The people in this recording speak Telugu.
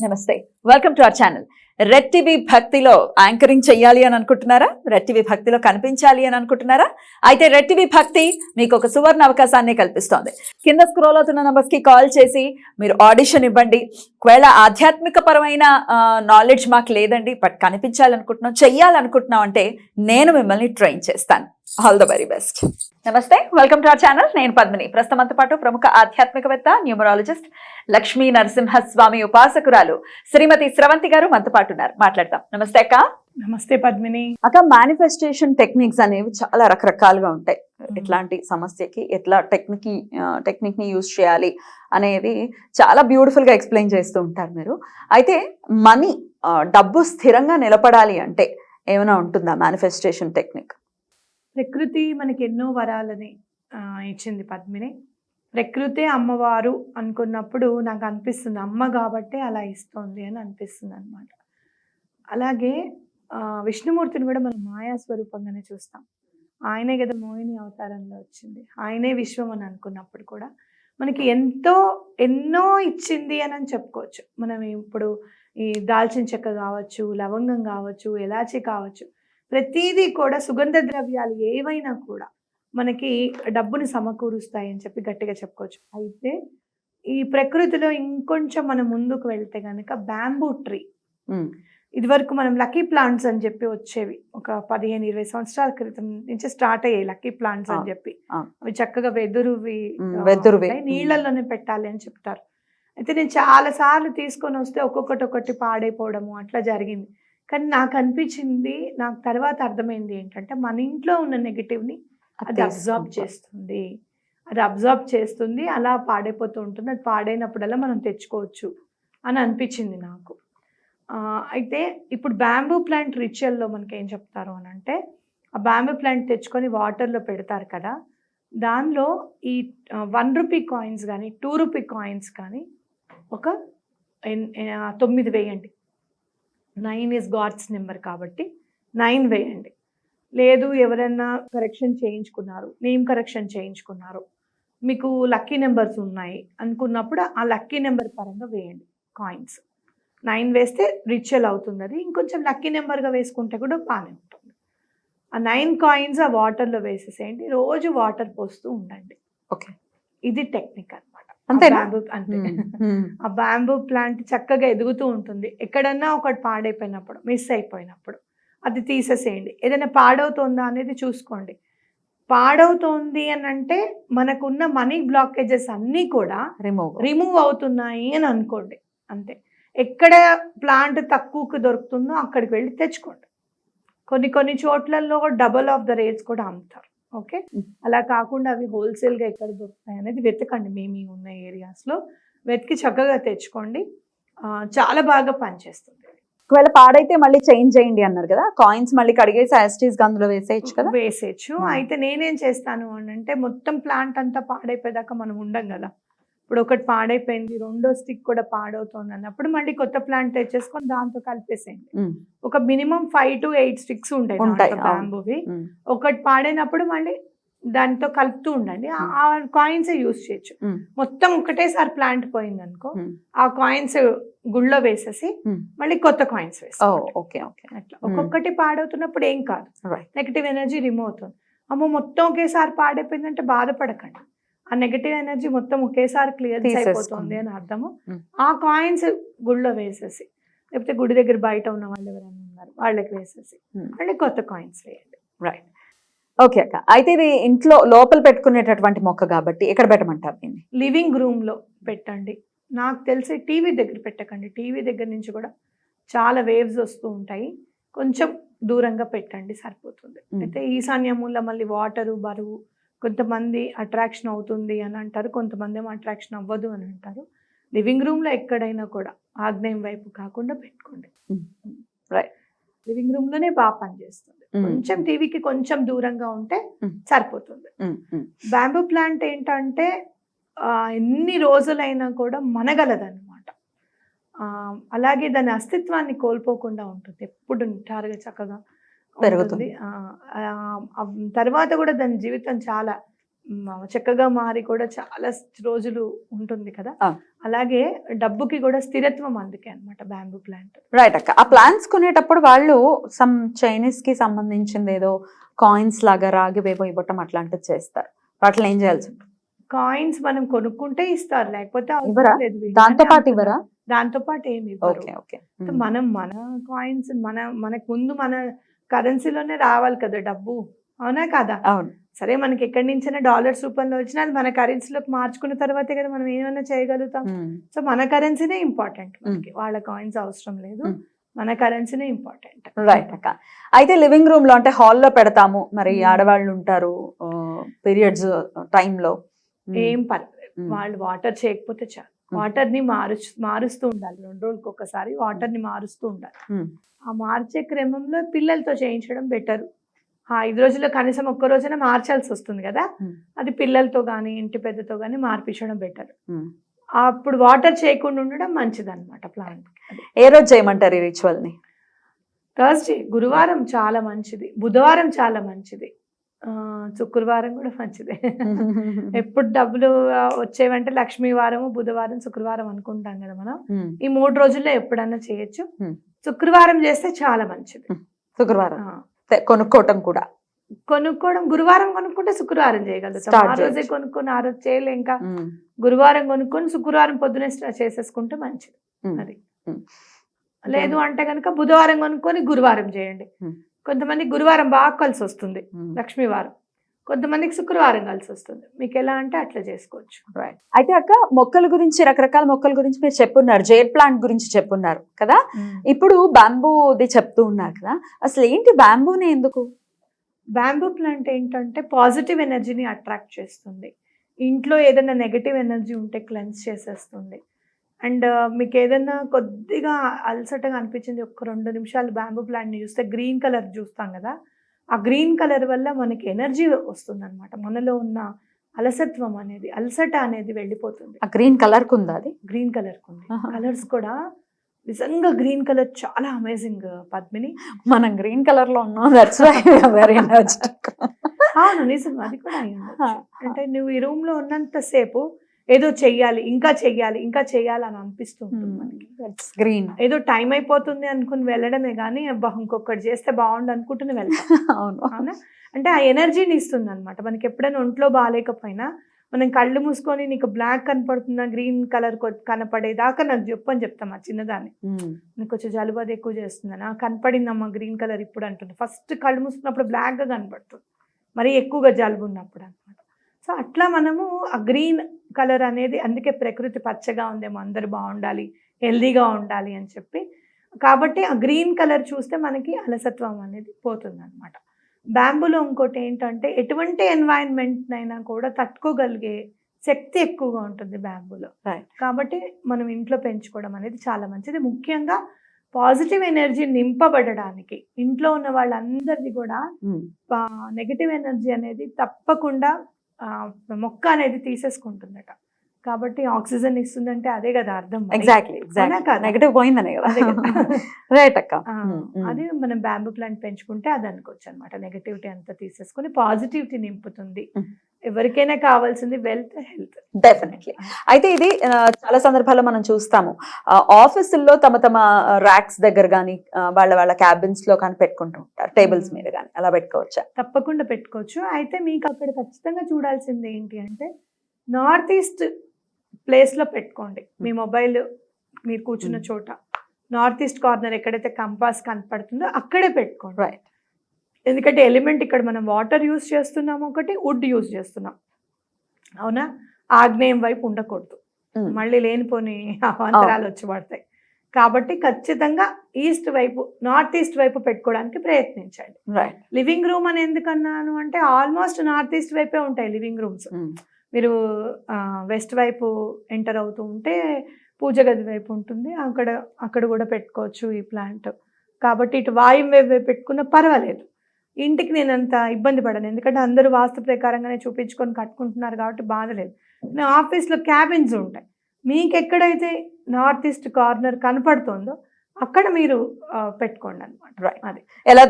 నమస్తే, welcome to our channel. Red TV భక్తిలో యాంకరింగ్ చెయ్యాలి అని అనుకుంటున్నారా? రెడ్ టీవీ భక్తిలో కనిపించాలి అని అనుకుంటున్నారా? అయితే రెడ్ టీవీ భక్తి మీకు ఒక సువర్ణ అవకాశాన్ని కల్పిస్తోంది. కింద స్క్రోల్ అవుతున్న నంబర్స్ కి కాల్ చేసి మీరు ఆడిషన్ ఇవ్వండి. ఒకవేళ ఆధ్యాత్మిక పరమైన నాలెడ్జ్ మాకు లేదండి, బట్ కనిపించాలనుకుంటున్నాం, చెయ్యాలనుకుంటున్నాం అంటే నేను మిమ్మల్ని ట్రైన్ చేస్తాను. All the very best. నమస్తే, వెల్కమ్ టు అవర్ ఛానల్. నేను పద్మిని. ప్రస్తుతంతో పాటు ప్రముఖ ఆధ్యాత్మికవేత్త, న్యూమరాలజిస్ట్, లక్ష్మీ నరసింహస్వామి ఉపాసకురాలు శ్రీమతి స్రవంతి గారు మనతో పాటు ఉన్నారు. మాట్లాడతాం. నమస్తే అక్క. నమస్తే పద్మిని. అక్క, మేనిఫెస్టేషన్ టెక్నిక్స్ అనేవి చాలా రకరకాలుగా ఉంటాయి. ఎట్లాంటి సమస్యకి ఎట్లా టెక్నిక్ ని యూజ్ చేయాలి అనేది చాలా బ్యూటిఫుల్ గా ఎక్స్ప్లెయిన్ చేస్తూ ఉంటారు మీరు. అయితే మనీ, డబ్బు స్థిరంగా నిలబడాలి అంటే ఏమైనా ఉంటుందా మేనిఫెస్టేషన్ టెక్నిక్? ప్రకృతి మనకి ఎన్నో వరాలని ఇచ్చింది పద్మిని. ప్రకృతే అమ్మవారు అనుకున్నప్పుడు నాకు అనిపిస్తుంది, అమ్మ కాబట్టే అలా ఇస్తుంది అని అనిపిస్తుంది అనమాట. అలాగే విష్ణుమూర్తిని కూడా మనం మాయా స్వరూపంగానే చూస్తాం. ఆయనే కదా మోహిని అవతారంలో వచ్చింది, ఆయనే విశ్వం అని అనుకున్నప్పుడు కూడా మనకి ఎన్నో ఇచ్చింది అని చెప్పుకోవచ్చు. మనం ఇప్పుడు ఈ దాల్చిన చెక్క కావచ్చు, లవంగం కావచ్చు, ఎలాచి కావచ్చు, ప్రతిదీ కూడా సుగంధ ద్రవ్యాలు ఏవైనా కూడా మనకి డబ్బుని సమకూరుస్తాయి అని చెప్పి గట్టిగా చెప్పుకోవచ్చు. అయితే ఈ ప్రకృతిలో ఇంకొంచెం మనం ముందుకు వెళ్తే కనుక బ్యాంబూ ట్రీ, ఇది వరకు మనం లక్కీ ప్లాంట్స్ అని చెప్పి వచ్చేవి. ఒక 15-20 సంవత్సరాల క్రితం నుంచి స్టార్ట్ అయ్యాయి లక్కీ ప్లాంట్స్ అని చెప్పి. అవి చక్కగా వెదురువి నీళ్లలోనే పెట్టాలి అని చెప్తారు. అయితే నేను చాలా సార్లు తీసుకొని వస్తే ఒక్కొక్కటి పాడైపోవడము అట్లా జరిగింది. కానీ నాకు అనిపించింది, నాకు తర్వాత అర్థమైంది ఏంటంటే, మన ఇంట్లో ఉన్న నెగిటివ్ని అది అబ్జార్బ్ చేస్తుంది, అలా పాడైపోతూ ఉంటుంది. అది పాడైనప్పుడల్లా మనం తెచ్చుకోవచ్చు అని అనిపించింది నాకు. అయితే ఇప్పుడు బ్యాంబూ ప్లాంట్ రిచువల్లో మనకి ఏం చెప్తారు అని అంటే, ఆ బ్యాంబూ ప్లాంట్ తెచ్చుకొని వాటర్లో పెడతారు కదా, దానిలో ఈ 1 రూపీ కాయిన్స్ కానీ 2 రూపీ కాయిన్స్ కానీ ఒక 9 వేయండి. 9 ఈజ్ గాడ్స్ నెంబర్ కాబట్టి 9 వేయండి. లేదు ఎవరైనా కరెక్షన్ చేయించుకున్నారు, నేమ్ కరెక్షన్ చేయించుకున్నారు, మీకు లక్కీ నెంబర్స్ ఉన్నాయి అనుకున్నప్పుడు ఆ లక్కీ నెంబర్ పరంగా వేయండి కాయిన్స్. 9 వేస్తే రిచువల్ అవుతుంది. అది ఇంకొంచెం లక్కీ నెంబర్గా వేసుకుంటే కూడా బాగానే ఉంటుంది. ఆ 9 కాయిన్స్ ఆ వాటర్లో వేసేసేయండి. రోజు వాటర్ పోస్తూ ఉండండి. ఓకే, ఇది టెక్నిక్ అనమాట. అంతే. ఆ బ్యాంబూ ప్లాంట్ చక్కగా ఎదుగుతూ ఉంటుంది. ఎక్కడన్నా ఒకటి పాడైపోయినప్పుడు, మిస్ అయిపోయినప్పుడు అది తీసేసేయండి. ఏదైనా పాడవుతుందా అనేది చూసుకోండి. పాడవుతోంది అని అంటే మనకున్న మనీ బ్లాకేజెస్ అన్నీ కూడా రిమూవ్ అవుతున్నాయి అని అనుకోండి. అంతే. ఎక్కడ ప్లాంట్ తక్కువకు దొరుకుతుందో అక్కడికి వెళ్ళి తెచ్చుకోండి. కొన్ని చోట్లలో డబల్ ఆఫ్ ద రేట్స్ కూడా అమ్ముతారు. ఓకే, అలా కాకుండా అవి హోల్సేల్గా ఎక్కడ దొరుకుతాయి అనేది వెతకండి. మేము ఉన్న ఏరియాస్లో వెతికి చక్కగా తెచ్చుకోండి. చాలా బాగా పనిచేస్తుంది. ఒకవేళ పాడైతే మళ్ళీ చేంజ్ చేయండి అన్నారు కదా, కాయిన్స్ మళ్ళీ కడిగేసి యాస్టీస్ గందులో వేసేయచ్చు కదా? వేసేయచ్చు. అయితే నేనేం చేస్తాను అని అంటే, మొత్తం ప్లాంట్ అంతా పాడైపోయేదాకా మనం ఉండం కదా. ఇప్పుడు ఒకటి పాడైపోయింది, రెండో స్టిక్ కూడా పాడవుతుంది అన్నప్పుడు మళ్ళీ కొత్త ప్లాంట్ తెచ్చేసుకొని దాంతో కలిపేసేయండి. ఒక మినిమం 5 to 8 స్టిక్స్ ఉంటాయి బ్యాంబూవి. ఒకటి పాడైనప్పుడు మళ్ళీ దాంతో కలుపుతూ ఉండండి. ఆ కాయిన్స్ యూజ్ చేయొచ్చు. మొత్తం ఒకటేసారి ప్లాంట్ పోయింది అనుకో, ఆ కాయిన్స్ గుళ్ళో వేసేసి మళ్ళీ కొత్త కాయిన్స్ వేసుకోండి. అట్లా ఒక్కొక్కటి పాడవుతున్నప్పుడు ఏం కాదు, నెగటివ్ ఎనర్జీ రిమూవ్ అవుతుంది. అమ్మో మొత్తం ఒకేసారి పాడైపోయిందంటే బాధపడకండి. ఆ నెగటివ్ ఎనర్జీ మొత్తం ఒకేసారి క్లియర్ అయిపోతుంది అని అర్థము. ఆ కాయిన్స్ గుళ్ళో వేసేసి, లేకపోతే గుడి దగ్గర బయట ఉన్న వాళ్ళు ఎవరైనా ఉన్నారు వాళ్ళకి వేసేసి మళ్ళీ కొత్త కాయిన్స్ వేయండి. రైట్. ఓకే అక్క. అయితే ఇది ఇంట్లో లోపల పెట్టుకునేటటువంటి మొక్క కాబట్టి ఎక్కడ పెట్టమంటారు దీన్ని? లివింగ్ రూమ్ లో పెట్టండి. నాకు తెలిసి టీవీ దగ్గర పెట్టకండి. టీవీ దగ్గర నుంచి కూడా చాలా వేవ్స్ వస్తూ ఉంటాయి. కొంచెం దూరంగా పెట్టండి, సరిపోతుంది. అయితే ఈశాన్య మూల మళ్ళీ వాటరు బరువు, కొంతమంది అట్రాక్షన్ అవుతుంది అని అంటారు, కొంతమంది ఏమో అట్రాక్షన్ అవ్వదు అని అంటారు. లివింగ్ రూమ్లో ఎక్కడైనా కూడా ఆగ్నేయం వైపు కాకుండా పెట్టుకోండి. రైట్. లివింగ్ రూమ్ లోనే బాగా పనిచేస్తుంది. కొంచెం టీవీకి కొంచెం దూరంగా ఉంటే సరిపోతుంది. బ్యాంబూ ప్లాంట్ ఏంటంటే ఎన్ని రోజులైనా కూడా మనగలదన్నమాట. అలాగే దాని అస్తిత్వాన్ని కోల్పోకుండా ఉంటుంది, ఎప్పుడు నిటారుగా చక్కగా పెరుగుతుంది. తర్వాత కూడా దాని జీవితం చాలా చక్కగా మారి కూడా చాలా రోజులు ఉంటుంది కదా. అలాగే డబ్బుకి కూడా స్థిరత్వం అందుకే అన్నమాట బ్యాంబూ ప్లాంట్. రైట్ అక్క. ఆ ప్లాంట్స్ కొనేటప్పుడు వాళ్ళు సమ్ చైనీస్ కి సంబంధించింది ఏదో కాయిన్స్ లాగా రాగివేవో ఇవ్వటం అట్లాంటివి చేస్తారు. వాటిని ఏం చేయాల్సి ఉంటుంది? కాయిన్స్ మనం కొనుక్కుంటే ఇస్తారు, లేకపోతే అవసరం ఇవ్వరా? లేదు. దాంతో పాటు ఇవ్వరా? దాంతో పాటు ఏమి ఇవ్వరు. Okay okay. మనం మన కాయిన్స్ మనకు ముందు మన కరెన్సీలోనే రావాలి కదా డబ్బు, అవునా కదా? అవును. సరే మనకి ఎక్కడి నుంచైనా డాలర్స్ రూపంలో వచ్చినా అది మన కరెన్సీలోకి మార్చుకున్న తర్వాతే కదా మనం ఏమైనా చేయగలుగుతాం. సో మన కరెన్సీనే ఇంపార్టెంట్ మనకి, వాళ్ళ కాయిన్స్ అవసరం లేదు, మన కరెన్సీనే ఇంపార్టెంట్. రైట్ అక్క. అయితే లివింగ్ రూమ్ లో అంటే హాల్లో పెడతాము, మరి ఆడవాళ్ళు ఉంటారు పీరియడ్స్ టైంలో, ఏం పర్లేదు, వాళ్ళు వాటర్ చేయకపోతే చాలు. వాటర్ ని మారుస్తూ ఉండాలి, 2 రోజులకు ఒకసారి వాటర్ ని మారుస్తూ ఉండాలి. ఆ మార్చే క్రమంలో పిల్లలతో చేయించడం బెటర్. 5 రోజుల్లో కనీసం ఒక్క రోజైనా మార్చాల్సి వస్తుంది కదా, అది పిల్లలతో కానీ ఇంటి పెద్దతో కానీ మార్పించడం బెటర్. అప్పుడు వాటర్ చేయకుండా ఉండడం మంచిది అనమాట ప్లాంట్. ఏ రోజు చేయమంటారు ఈ రిచువల్ ని? థర్స్డే, గురువారం చాలా మంచిది, బుధవారం చాలా మంచిది, శుక్రవారం కూడా మంచిదే. ఎప్పుడు డబ్బులు వచ్చేవంటే లక్ష్మీ వారము, బుధవారం, శుక్రవారం అనుకుంటాం కదా మనం. ఈ 3 రోజుల్లో ఎప్పుడన్నా చేయొచ్చు. శుక్రవారం చేస్తే చాలా మంచిది. శుక్రవారం కొనుక్కోవటం కూడా, కొనుక్కోవడం గురువారం కొనుక్కుంటే శుక్రవారం చేయగలుగుతాం. ఆ రోజే కొనుక్కొని ఆ రోజు చేయలే, ఇంకా గురువారం కొనుక్కొని శుక్రవారం పొద్దునే చేసేసుకుంటే మంచిది. అది లేదు అంటే కనుక బుధవారం కొనుక్కొని గురువారం చేయండి. కొంతమంది గురువారం బాగా కలిసి వస్తుంది, లక్ష్మీవారం, కొంతమందికి శుక్రవారం కలిసి వస్తుంది. మీకు ఎలా అంటే అట్లా చేసుకోవచ్చు. రైట్. అయితే అక్క, మొక్కల గురించి, రకరకాల మొక్కల గురించి మీరు చెప్పున్నారు, జేడ్ ప్లాంట్ గురించి చెప్పున్నారు కదా, ఇప్పుడు బ్యాంబూది చెప్తూ ఉన్నారు కదా, అసలు ఏంటి బ్యాంబూని ఎందుకు? బ్యాంబూ ప్లాంట్ ఏంటంటే పాజిటివ్ ఎనర్జీని అట్రాక్ట్ చేస్తుంది, ఇంట్లో ఏదైనా నెగటివ్ ఎనర్జీ ఉంటే క్లెన్స్ చేసేస్తుంది. అండ్ మీకు ఏదైనా కొద్దిగా అలసటగా అనిపించింది, ఒక 2 నిమిషాలు బ్యాంబూ ప్లాంట్ని చూస్తే గ్రీన్ కలర్ చూస్తాం కదా, ఆ గ్రీన్ కలర్ వల్ల మనకి ఎనర్జీ వస్తుంది అనమాట. మనలో ఉన్న అలసత్వం అనేది, అలసట అనేది వెళ్ళిపోతుంది. ఆ గ్రీన్ కలర్ కుందా? అది గ్రీన్ కలర్ కుంది. కలర్స్ కూడా నిజంగా గ్రీన్ కలర్ చాలా అమేజింగ్ పద్మిని. మనం గ్రీన్ కలర్ లో ఉన్నాం, దట్స్ వై వెరీ ఎనర్జెటిక్. అవును, నిజం, అది కూడా అయ్యింది. అంటే నువ్వు ఈ రూమ్ లో ఉన్నంత సేపు ఏదో చెయ్యాలి, ఇంకా చెయ్యాలి, ఇంకా చెయ్యాలి అని అనిపిస్తుంది మనకి. గ్రీన్ ఏదో టైం అయిపోతుంది అనుకుని వెళ్ళడమే కానీ అబ్బా ఇంకొకటి చేస్తే బాగుండు అనుకుంటూనే వెళ్తాం. అవునా? అంటే ఆ ఎనర్జీని ఇస్తుంది అనమాట. మనకి ఎప్పుడైనా ఒంట్లో బాగాలేకపోయినా మనం కళ్ళు మూసుకొని నీకు బ్లాక్ కనపడుతుందా, గ్రీన్ కలర్ కనపడేదాకా నాకు చెప్పు అని చెప్తాం ఆ చిన్నదాన్ని. నీకు కొంచెం జలుబు అది ఎక్కువ చేస్తుందని, కనపడిందమ్మా గ్రీన్ కలర్ ఇప్పుడు అంటుంది. ఫస్ట్ కళ్ళు మూసుకున్నప్పుడు బ్లాక్గా కనపడుతుంది, మరి ఎక్కువగా జలుబు ఉన్నప్పుడు అనమాట. సో అట్లా మనము ఆ గ్రీన్ కలర్ అనేది, అందుకే ప్రకృతి పచ్చగా ఉందేమో, అందరు బాగుండాలి, హెల్దీగా ఉండాలి అని చెప్పి, కాబట్టి ఆ గ్రీన్ కలర్ చూస్తే మనకి అలసత్వం అనేది పోతుంది అనమాట. బ్యాంబూలో ఇంకోటి ఏంటంటే ఎటువంటి ఎన్వైరన్మెంట్ అయినా కూడా తట్టుకోగలిగే శక్తి ఎక్కువగా ఉంటుంది బ్యాంబూలో. కాబట్టి మనం ఇంట్లో పెంచుకోవడం అనేది చాలా మంచిది. ముఖ్యంగా పాజిటివ్ ఎనర్జీ నింపబడడానికి ఇంట్లో ఉన్న వాళ్ళందరిది కూడా నెగటివ్ ఎనర్జీ అనేది తప్పకుండా మొక్క అనేది తీసేసుకుంటుందట. కాబట్టి ఆక్సిజన్ ఇస్తుందంటే అదే కదా అర్థం. ఎగ్జాక్ట్లీ, నెగటివ్ పోయిందనే కదా. రైట్ అక్క. అది మనం బ్యాంబూ ప్లాంట్ పెంచుకుంటే అది అనుకోవచ్చు అనమాట. నెగటివిటీ అంతా తీసేసుకుని పాజిటివిటీ నింపుతుంది. ఎవరికైనా కావాల్సింది వెల్త్, హెల్త్. డెఫినెట్లీ. అయితే ఇది చాలా సందర్భాల్లో మనం చూస్తాము, ఆఫీసుల్లో తమ తమ ర్యాక్స్ దగ్గర కానీ వాళ్ళ క్యాబిన్స్ లో కానీ పెట్టుకుంటూ ఉంటారు, టేబుల్స్ మీద కానీ. అలా పెట్టుకోవచ్చా? తప్పకుండా పెట్టుకోవచ్చు. అయితే మీకు అక్కడ ఖచ్చితంగా చూడాల్సింది ఏంటి అంటే, నార్త్ ఈస్ట్ ప్లేస్లో పెట్టుకోండి. మీ మొబైల్ మీరు కూర్చున్న చోట నార్త్ ఈస్ట్ కార్నర్ ఎక్కడైతే కంపాస్ కనపడుతుందో అక్కడే పెట్టుకోండి. రైట్. ఎందుకంటే ఎలిమెంట్ ఇక్కడ మనం వాటర్ యూజ్ చేస్తున్నాము, ఒకటి వుడ్ యూజ్ చేస్తున్నాం, అవునా? ఆగ్నేయం వైపు ఉండకూడదు, మళ్ళీ లేనిపోని అవాంతరాలు వచ్చి పడతాయి. కాబట్టి ఖచ్చితంగా ఈస్ట్ వైపు, నార్త్ ఈస్ట్ వైపు పెట్టుకోవడానికి ప్రయత్నించండి. లివింగ్ రూమ్ అని ఎందుకన్నాను అంటే, ఆల్మోస్ట్ నార్త్ ఈస్ట్ వైపే ఉంటాయి లివింగ్ రూమ్స్. మీరు వెస్ట్ వైపు ఎంటర్ అవుతూ ఉంటే పూజ గది వైపు ఉంటుంది, అక్కడ కూడా పెట్టుకోవచ్చు ఈ ప్లాంట్. కాబట్టి ఇటు వాయువ్య వైపు పెట్టుకున్నా పర్వాలేదు. ఇంటికి నేను అంత ఇబ్బంది పడను, ఎందుకంటే అందరూ వాస్తు ప్రకారంగానే చూపించుకొని కట్టుకుంటున్నారు కాబట్టి బాధలేదు. ఆఫీస్లో క్యాబిన్స్ ఉంటాయి, మీకు ఎక్కడైతే నార్త్ ఈస్ట్ కార్నర్ కనపడుతుందో అక్కడ మీరు పెట్టుకోండి అనమాట. అది ఎలా